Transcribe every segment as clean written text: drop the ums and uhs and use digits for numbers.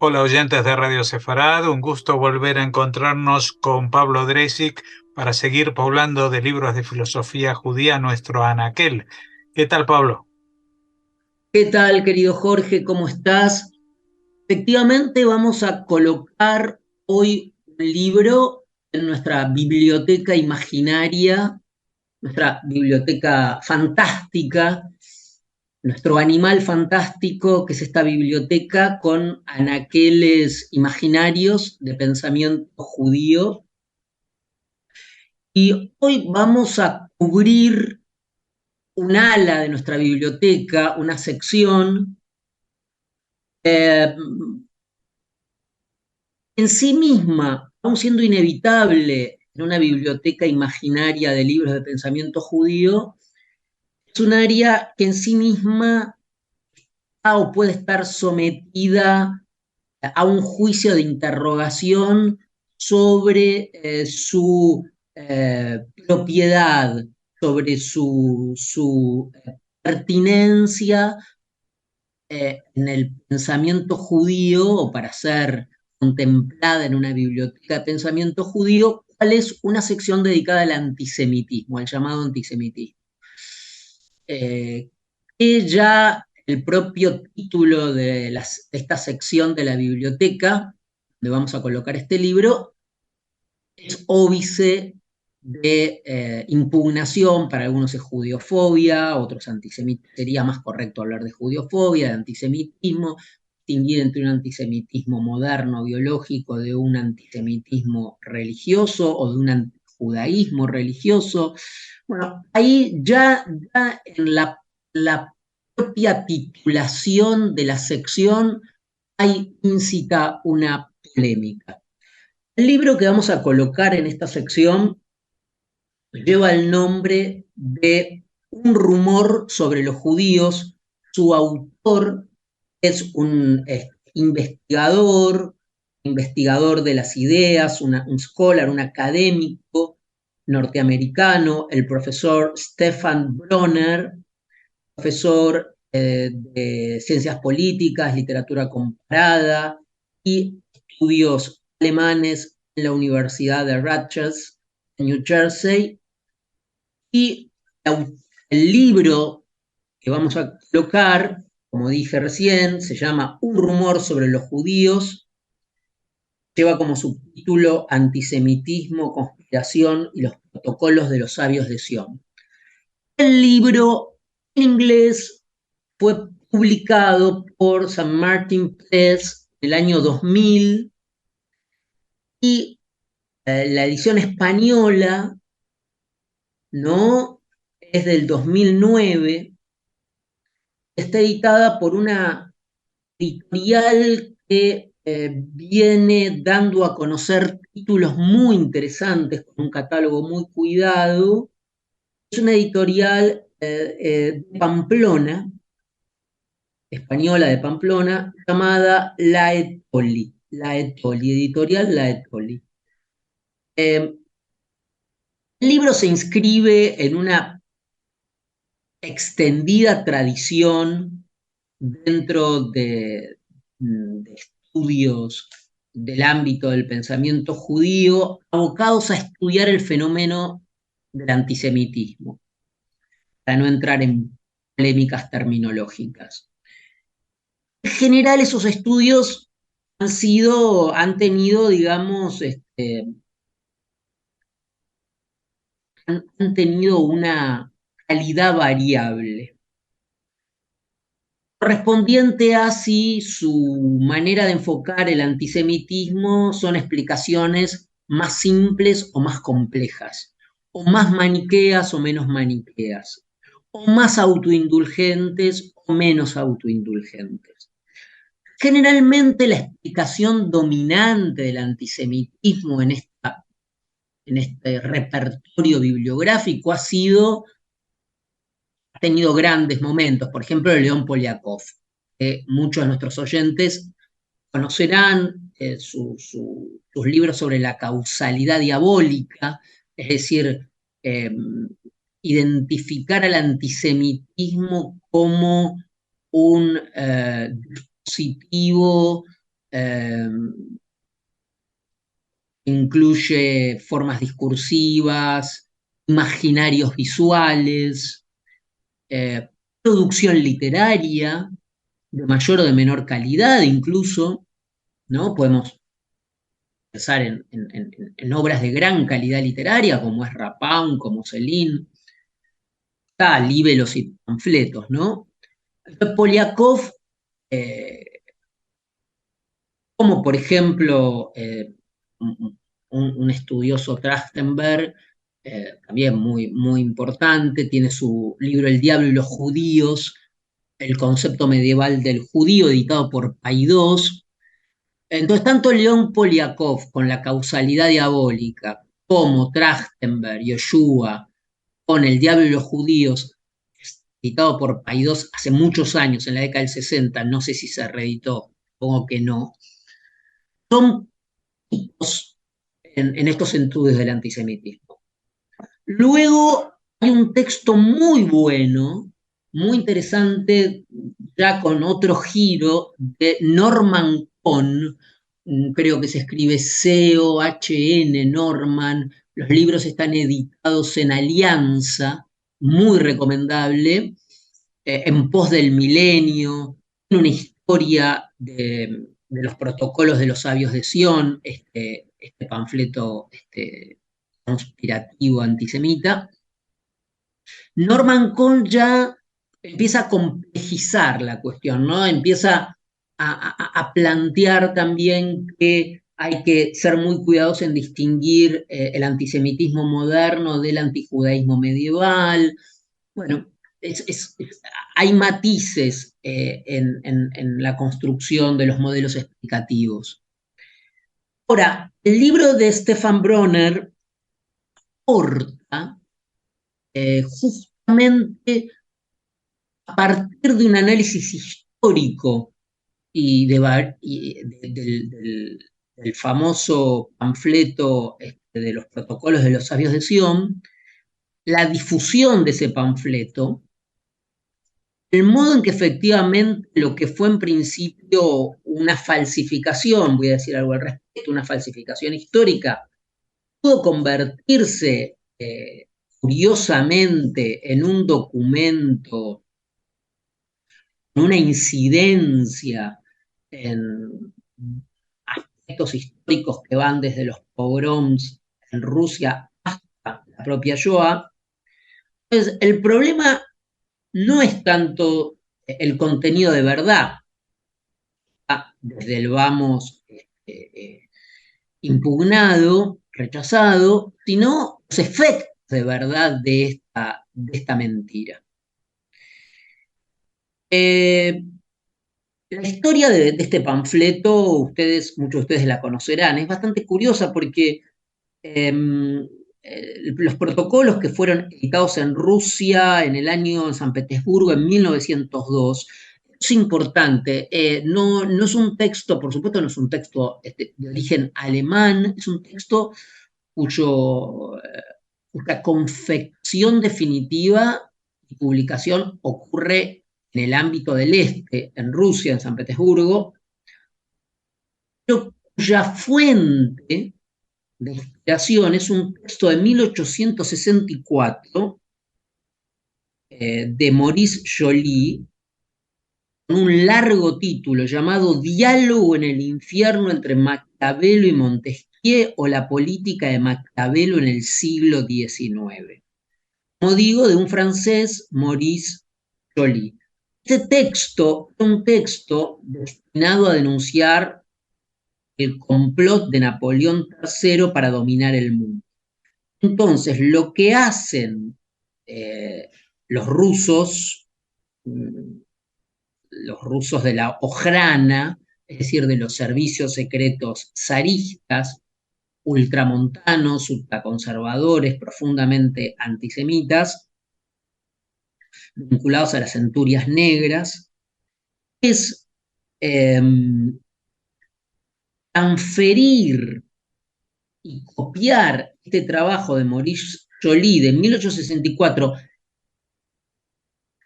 Hola oyentes de Radio Sefarad, un gusto volver a encontrarnos con Pablo Dresik para seguir poblando de libros de filosofía judía nuestro anaquel. ¿Qué tal, Pablo? ¿Qué tal, querido Jorge? ¿Cómo estás? Efectivamente, vamos a colocar hoy un libro en nuestra biblioteca imaginaria, nuestra biblioteca fantástica, nuestro animal fantástico, que es esta biblioteca con anaqueles imaginarios de pensamiento judío. Y hoy vamos a cubrir un ala de nuestra biblioteca, una sección eh, en sí misma, aun siendo inevitable en una biblioteca imaginaria de libros de pensamiento judío, es un área que en sí misma o puede estar sometida a un juicio de interrogación sobre su propiedad, sobre su pertinencia en el pensamiento judío o para ser contemplada en una biblioteca de pensamiento judío, cuál es una sección dedicada al antisemitismo, al llamado antisemitismo. Que ya el propio título de esta sección de la biblioteca, donde vamos a colocar este libro, es óbice de impugnación, para algunos es judiofobia, otros antisemitismo, sería más correcto hablar de judiofobia, de antisemitismo, distinguir entre un antisemitismo moderno, biológico, de un antisemitismo religioso o de un judaísmo religioso. Bueno, ahí ya en la propia titulación de la sección hay incita una polémica. El libro que vamos a colocar en esta sección lleva el nombre de Un rumor sobre los judíos. Su autor es un investigador de las ideas, un scholar, un académico norteamericano, el profesor Stefan Bronner, profesor de ciencias políticas, literatura comparada y estudios alemanes en la Universidad de Rutgers, en New Jersey. Y el libro que vamos a colocar, como dije recién, se llama Un rumor sobre los judíos. Lleva como subtítulo Antisemitismo, conspiración y los protocolos de los sabios de Sion. El libro en inglés fue publicado por St. Martin Press en el año 2000 y la edición española, ¿no? Es del 2009. Está editada por una editorial que viene dando a conocer títulos muy interesantes, con un catálogo muy cuidado. Es una editorial de Pamplona, española de Pamplona, llamada La Etoli, editorial La Etoli. El libro se inscribe en una extendida tradición dentro de estudios del ámbito del pensamiento judío, abocados a estudiar el fenómeno del antisemitismo, para no entrar en polémicas terminológicas. En general, esos estudios han tenido, digamos, han tenido una calidad variable, correspondiente a si su manera de enfocar el antisemitismo son explicaciones más simples o más complejas, o más maniqueas o menos maniqueas, o más autoindulgentes o menos autoindulgentes. Generalmente la explicación dominante del antisemitismo en este repertorio bibliográfico ha tenido grandes momentos, por ejemplo, de León Poliakov, que muchos de nuestros oyentes conocerán sus libros sobre la causalidad diabólica, es decir, eh, identificar al antisemitismo como un dispositivo eh, incluye formas discursivas, imaginarios visuales, producción literaria de mayor o de menor calidad incluso, ¿no? Podemos pensar en obras de gran calidad literaria, como es Rapin, como Céline, libros y panfletos, ¿no? Poliakov, eh, como por ejemplo un estudioso Trachtenberg, también muy importante, tiene su libro El diablo y los judíos, el concepto medieval del judío, editado por Paidós. Entonces, tanto León Poliakov con la causalidad diabólica, como Trachtenberg, Yoshua, con El diablo y los judíos, editado por Paidós hace muchos años, en la década del 60, no sé si se reeditó, supongo que no, son en estos estudios del antisemitismo. Luego hay un texto muy bueno, muy interesante, ya con otro giro, de Norman Cohn, creo que se escribe C-O-H-N, Norman. Los libros están editados en Alianza, muy recomendable, En pos del milenio, una historia de los protocolos de los sabios de Sion, este panfleto conspirativo antisemita. Norman Cohn ya empieza a complejizar la cuestión, ¿no? Empieza a plantear también que hay que ser muy cuidadosos en distinguir el antisemitismo moderno del antijudaísmo medieval. Bueno, hay matices en la construcción de los modelos explicativos. Ahora, el libro de Stefan Bronner porta justamente a partir de un análisis histórico del famoso panfleto de los protocolos de los sabios de Sion, la difusión de ese panfleto, el modo en que efectivamente lo que fue en principio una falsificación, voy a decir algo al respecto, una falsificación histórica, pudo convertirse curiosamente en un documento, en una incidencia en aspectos históricos que van desde los pogroms en Rusia hasta la propia Shoah. Entonces, el problema no es tanto el contenido de verdad, desde el vamos impugnado, rechazado, sino los efectos de verdad de esta mentira. La historia de este panfleto, muchos de ustedes la conocerán, es bastante curiosa porque los protocolos que fueron editados en Rusia en San Petersburgo en 1902, es importante, no es un texto, por supuesto no es un texto de origen alemán, es un texto cuya confección definitiva y publicación ocurre en el ámbito del este, en Rusia, en San Petersburgo, pero cuya fuente de inspiración es un texto de 1864 de Maurice Joly, con un largo título llamado Diálogo en el infierno entre Maquiavelo y Montesquieu, o la política de Maquiavelo en el siglo XIX. Como digo, de un francés, Maurice Joly. Este texto es un texto destinado a denunciar el complot de Napoleón III para dominar el mundo. Entonces, lo que hacen los rusos de la Ojrana, es decir, de los servicios secretos zaristas, ultramontanos, ultraconservadores, profundamente antisemitas, vinculados a las centurias negras, es transferir y copiar este trabajo de Maurice Joly de 1864,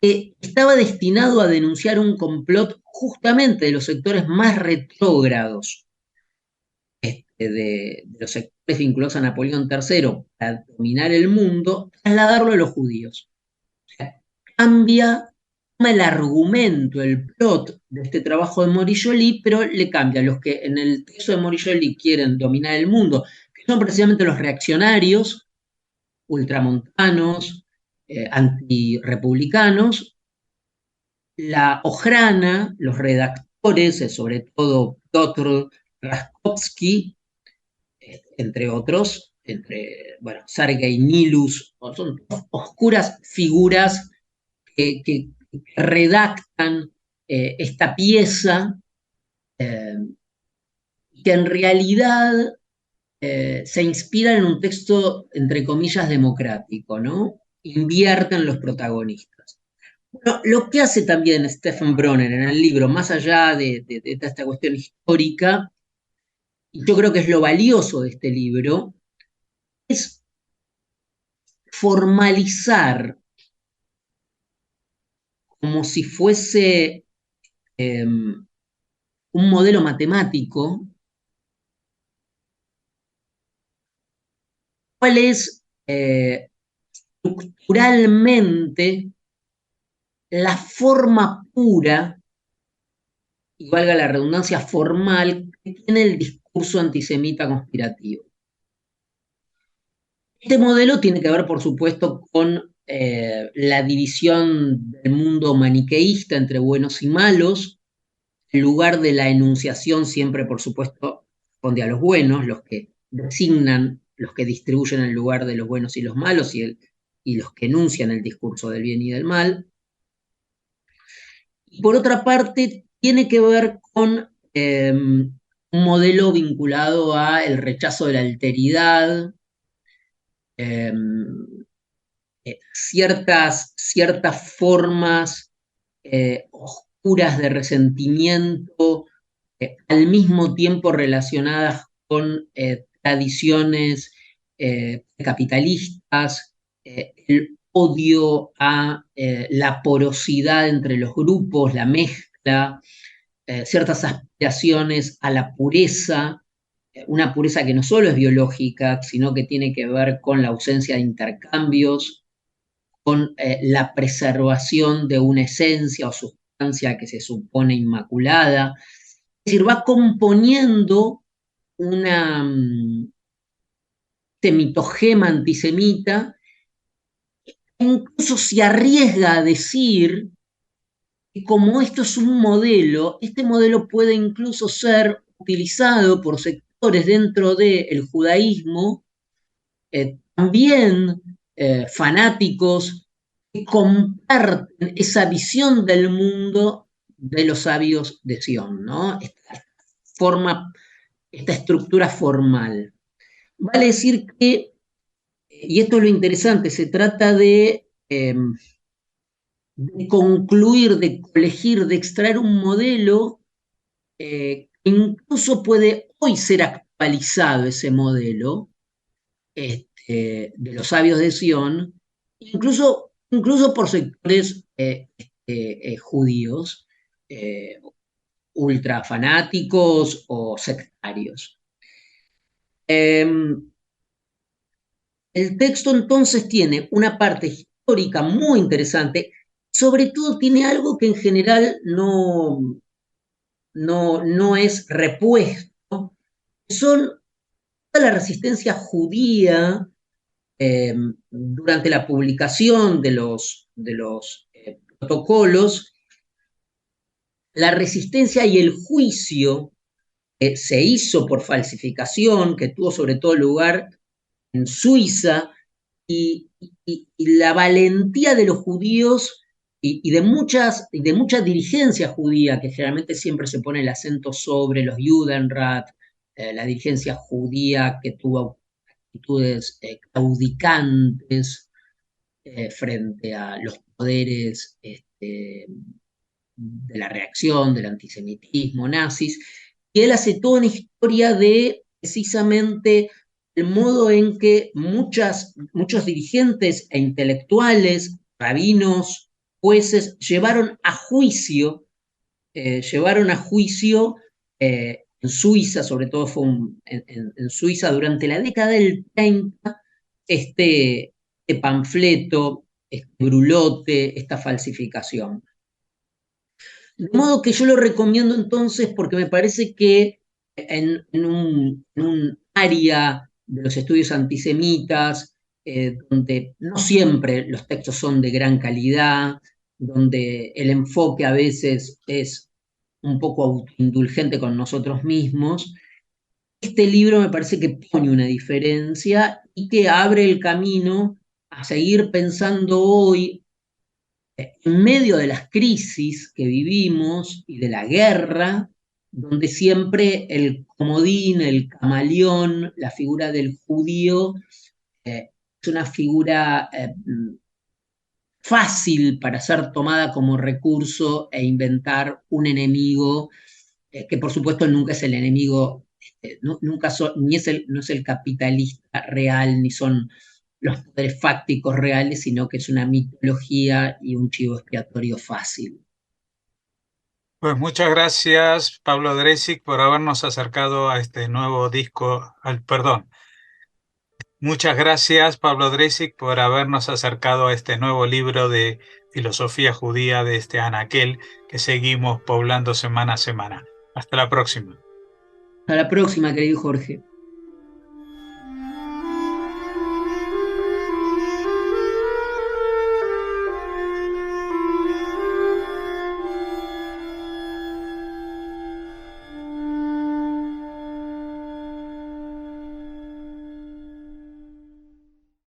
estaba destinado a denunciar un complot justamente de los sectores más retrógrados de los sectores vinculados a Napoleón III para dominar el mundo, trasladarlo a los judíos. O sea, toma el argumento, el plot de este trabajo de Maurice pero le cambia a los que en el texto de Maurice quieren dominar el mundo, que son precisamente los reaccionarios, ultramontanos, antirepublicanos, la Ojrana, los redactores, sobre todo Piotr Raskowski, entre otros, Sergei Nilus, son oscuras figuras que redactan esta pieza, que en realidad se inspiran en un texto, entre comillas, democrático, ¿no? Invierten los protagonistas. Bueno, lo que hace también Stephen Bronner en el libro, más allá de esta cuestión histórica, y yo creo que es lo valioso de este libro, es formalizar como si fuese un modelo matemático cuál es estructuralmente la forma pura, y valga la redundancia formal, que tiene el discurso antisemita conspirativo. Este modelo tiene que ver, por supuesto, con la división del mundo maniqueísta entre buenos y malos. En lugar de la enunciación, siempre, por supuesto, responde a los buenos, los que designan, los que distribuyen el lugar de los buenos y los malos, y los que enuncian el discurso del bien y del mal. Y por otra parte, tiene que ver con un modelo vinculado al rechazo de la alteridad, ciertas formas oscuras de resentimiento, al mismo tiempo relacionadas con tradiciones capitalistas, el odio a la porosidad entre los grupos, la mezcla, ciertas aspiraciones a la pureza, una pureza que no solo es biológica, sino que tiene que ver con la ausencia de intercambios, con la preservación de una esencia o sustancia que se supone inmaculada. Es decir, va componiendo una mitogema antisemita, e incluso se arriesga a decir que como esto es un modelo, este modelo puede incluso ser utilizado por sectores dentro del judaísmo, también fanáticos que comparten esa visión del mundo de los sabios de Sion, ¿no? Esta estructura formal. Vale decir que, y esto es lo interesante, se trata de concluir, de colegir, de extraer un modelo que incluso puede hoy ser actualizado, ese modelo de los sabios de Sion, incluso por sectores judíos, ultrafanáticos o sectarios. El texto entonces tiene una parte histórica muy interesante, sobre todo tiene algo que en general no es repuesto, son toda la resistencia judía durante la publicación de los protocolos, la resistencia y el juicio que se hizo por falsificación, que tuvo sobre todo lugar en Suiza, y la valentía de los judíos y de mucha dirigencia judía, que generalmente siempre se pone el acento sobre los Judenrat, la dirigencia judía que tuvo actitudes claudicantes frente a los poderes de la reacción, del antisemitismo, nazis, y él hace toda una historia de precisamente el modo en que muchos dirigentes e intelectuales, rabinos jueces llevaron a juicio, en Suiza, sobre todo fue en Suiza durante la década del 30, este panfleto, este brulote, esta falsificación. De modo que yo lo recomiendo entonces porque me parece que en un área de los estudios antisemitas, donde no siempre los textos son de gran calidad, donde el enfoque a veces es un poco autoindulgente con nosotros mismos, este libro me parece que pone una diferencia y que abre el camino a seguir pensando hoy, en medio de las crisis que vivimos y de la guerra, donde siempre el comodín, el camaleón, la figura del judío, es una figura fácil para ser tomada como recurso e inventar un enemigo, que por supuesto nunca es el enemigo, nunca ni no es el capitalista real, ni son los poderes fácticos reales, sino que es una mitología y un chivo expiatorio fácil. Pues muchas gracias, Pablo Dresig, por habernos acercado a este nuevo disco, perdón. Muchas gracias, Pablo Dresig, por habernos acercado a este nuevo libro de filosofía judía de este anaquel que seguimos poblando semana a semana. Hasta la próxima. Hasta la próxima, querido Jorge.